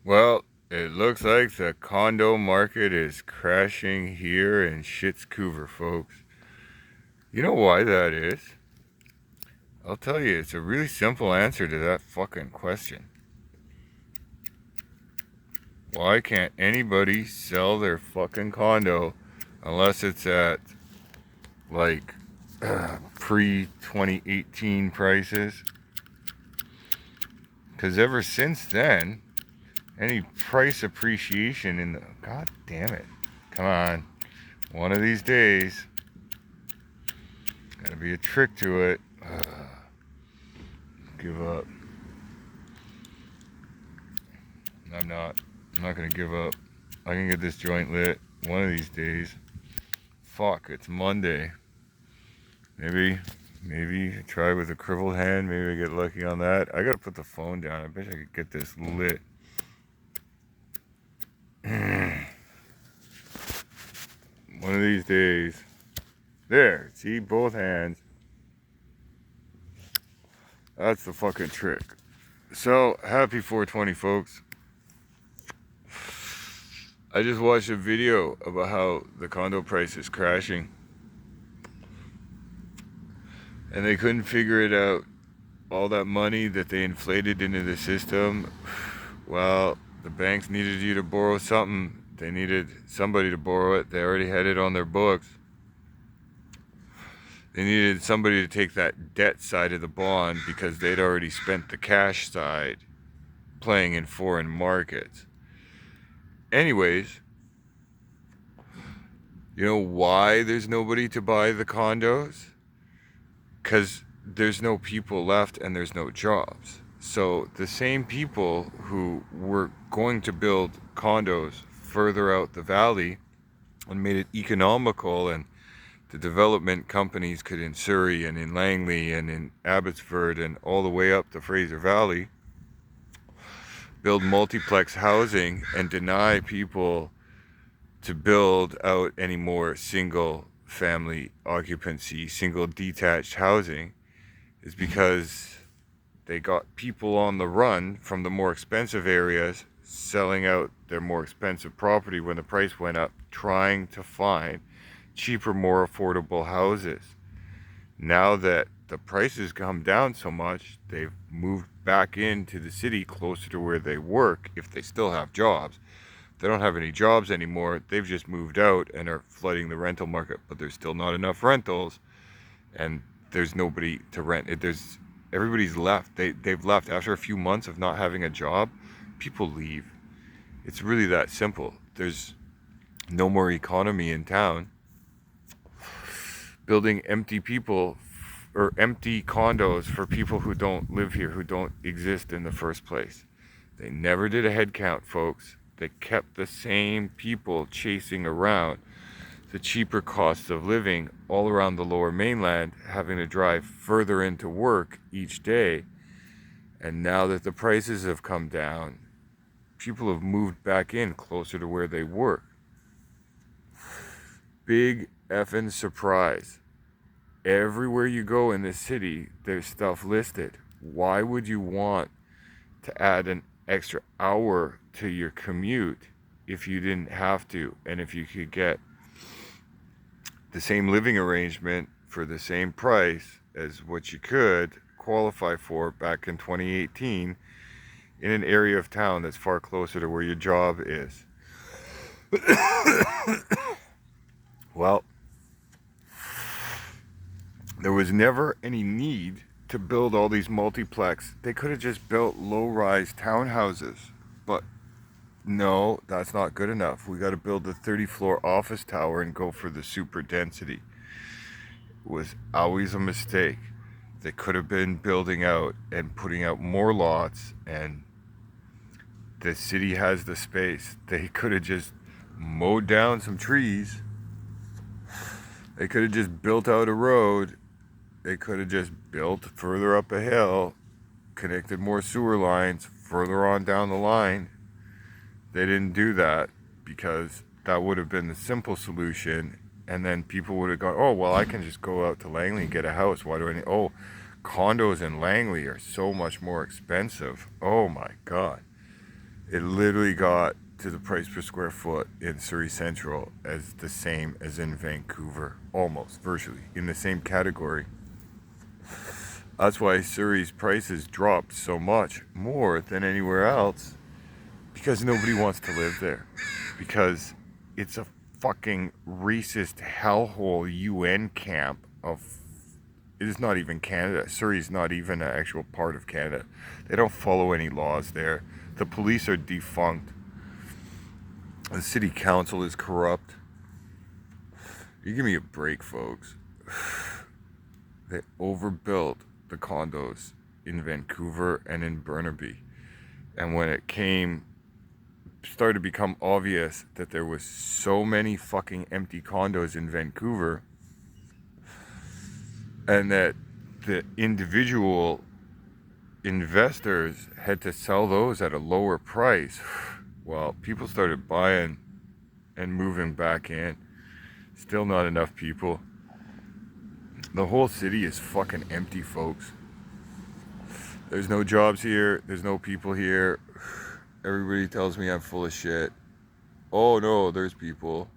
Well, it looks like the condo market is crashing here in Schittscoover, folks. You know why that is? I'll tell you, it's a really simple answer to that fucking question. Why can't anybody sell their fucking condo unless it's at like pre 2018 prices? Because ever since then, any price appreciation in the. God damn it. Come on. One of these days, gotta be a trick to it. Give up. I'm not. I'm not gonna give up. I can get this joint lit one of these days. Fuck, it's Monday. Maybe try with a crippled hand. Maybe I get lucky on that. I gotta put the phone down. I bet I could get this lit. One of these days. There, see, both hands. That's the fucking trick. So, happy 420, folks. I just watched a video about how the condo price is crashing. And they couldn't figure it out. All that money that they inflated into the system, well, the banks needed you to borrow something. They needed somebody to borrow it. They already had it on their books. They needed somebody to take that debt side of the bond because they'd already spent the cash side playing in foreign markets. Anyways, you know why there's nobody to buy the condos? Because there's no people left and there's no jobs. So the same people who were going to build condos further out the valley and made it economical, and the development companies could in Surrey and in Langley and in Abbotsford and all the way up the Fraser Valley build multiplex housing and deny people to build out any more single family occupancy, single detached housing, is because they got people on the run from the more expensive areas selling out their more expensive property when the price went up, trying to find cheaper, more affordable houses. Now that the prices come down so much, they've moved back into the city closer to where they work if they still have jobs. If they don't have any jobs anymore, they've just moved out and are flooding the rental market, but there's still not enough rentals and there's nobody to rent it. Everybody's left. They've left after a few months of not having a job. People leave. It's really that simple. There's no more economy in town. Building empty people or empty condos for people who don't live here, who don't exist in the first place. They never did a head count, folks. They kept the same people chasing around the cheaper costs of living all around the lower mainland, having to drive further into work each day. And now that the prices have come down, people have moved back in closer to where they work. Big effing surprise. Everywhere you go in this city, there's stuff listed. Why would you want to add an extra hour to your commute if you didn't have to, and if you could get the same living arrangement for the same price as what you could qualify for back in 2018 in an area of town that's far closer to where your job is? Well, there was never any need to build all these multiplex. They could have just built low-rise townhouses, but no, that's not good enough. We got to build the 30-floor office tower and go for the super density. It was always a mistake. They could have been building out and putting out more lots, and the city has the space. They could have just mowed down some trees. They could have just built out a road. They could have just built further up a hill, connected more sewer lines further on down the line. They didn't do that because that would have been the simple solution. And then people would have gone, oh, well, I can just go out to Langley and get a house. Why do I need? Oh, condos in Langley are so much more expensive. Oh, my God. It literally got to the price per square foot in Surrey Central as the same as in Vancouver, almost virtually in the same category. That's why Surrey's prices dropped so much more than anywhere else, because nobody wants to live there, because it's a fucking racist hellhole UN camp of. It is not even Canada. Surrey's not even an actual part of Canada. They don't follow any laws there. The police are defunct. The city council is corrupt. You give me a break, folks. They overbuilt the condos in Vancouver and in Burnaby. And when it started to become obvious that there was so many fucking empty condos in Vancouver, and that the individual investors had to sell those at a lower price, well, people started buying and moving back in. Still not enough people. The whole city is fucking empty, folks. There's no jobs here. There's no people here. Everybody tells me I'm full of shit. Oh no, there's people.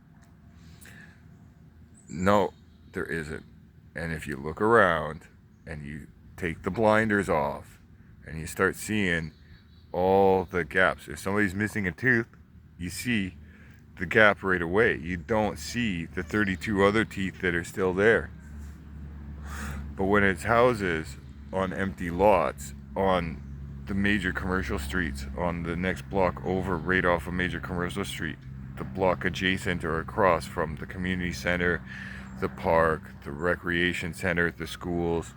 No, there isn't. And if you look around and you take the blinders off and you start seeing all the gaps. If somebody's missing a tooth, you see the gap right away. You don't see the 32 other teeth that are still there. But when it's houses on empty lots, on the major commercial streets, on the next block over, right off a major commercial street, the block adjacent or across from the community center, the park, the recreation center, the schools,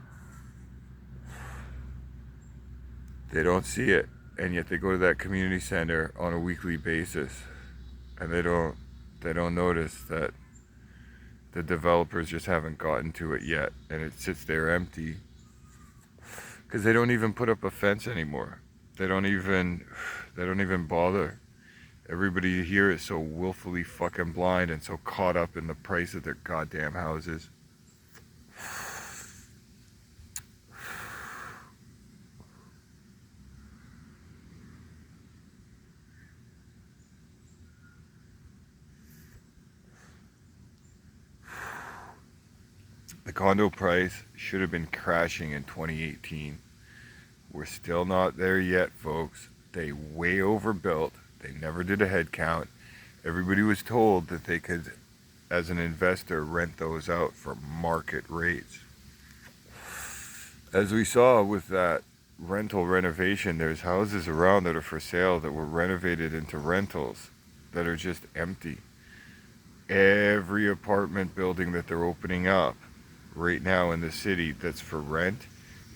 they don't see it. And yet they go to that community center on a weekly basis, and they don't notice that the developers just haven't gotten to it yet, and it sits there empty because they don't even put up a fence anymore. They don't even bother. Everybody here is so willfully fucking blind and so caught up in the price of their goddamn houses. The condo price should have been crashing in 2018. We're still not there yet, folks. They way overbuilt. They never did a head count. Everybody was told that they could, as an investor, rent those out for market rates. As we saw with that rental renovation, there's houses around that are for sale that were renovated into rentals that are just empty. Every apartment building that they're opening up right now in the city that's for rent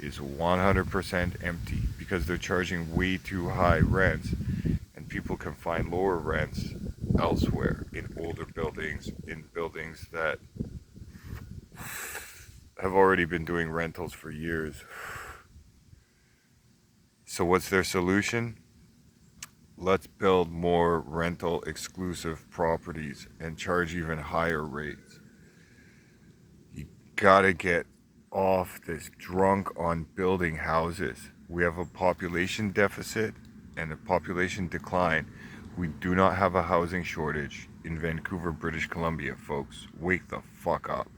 is 100% empty because they're charging way too high rents, and people can find lower rents elsewhere in older buildings, in buildings that have already been doing rentals for years. So what's their solution? Let's build more rental exclusive properties and charge even higher rates. You gotta get off this drunk on building houses. We have a population deficit and a population decline. We do not have a housing shortage in Vancouver, British Columbia, folks. Wake the fuck up.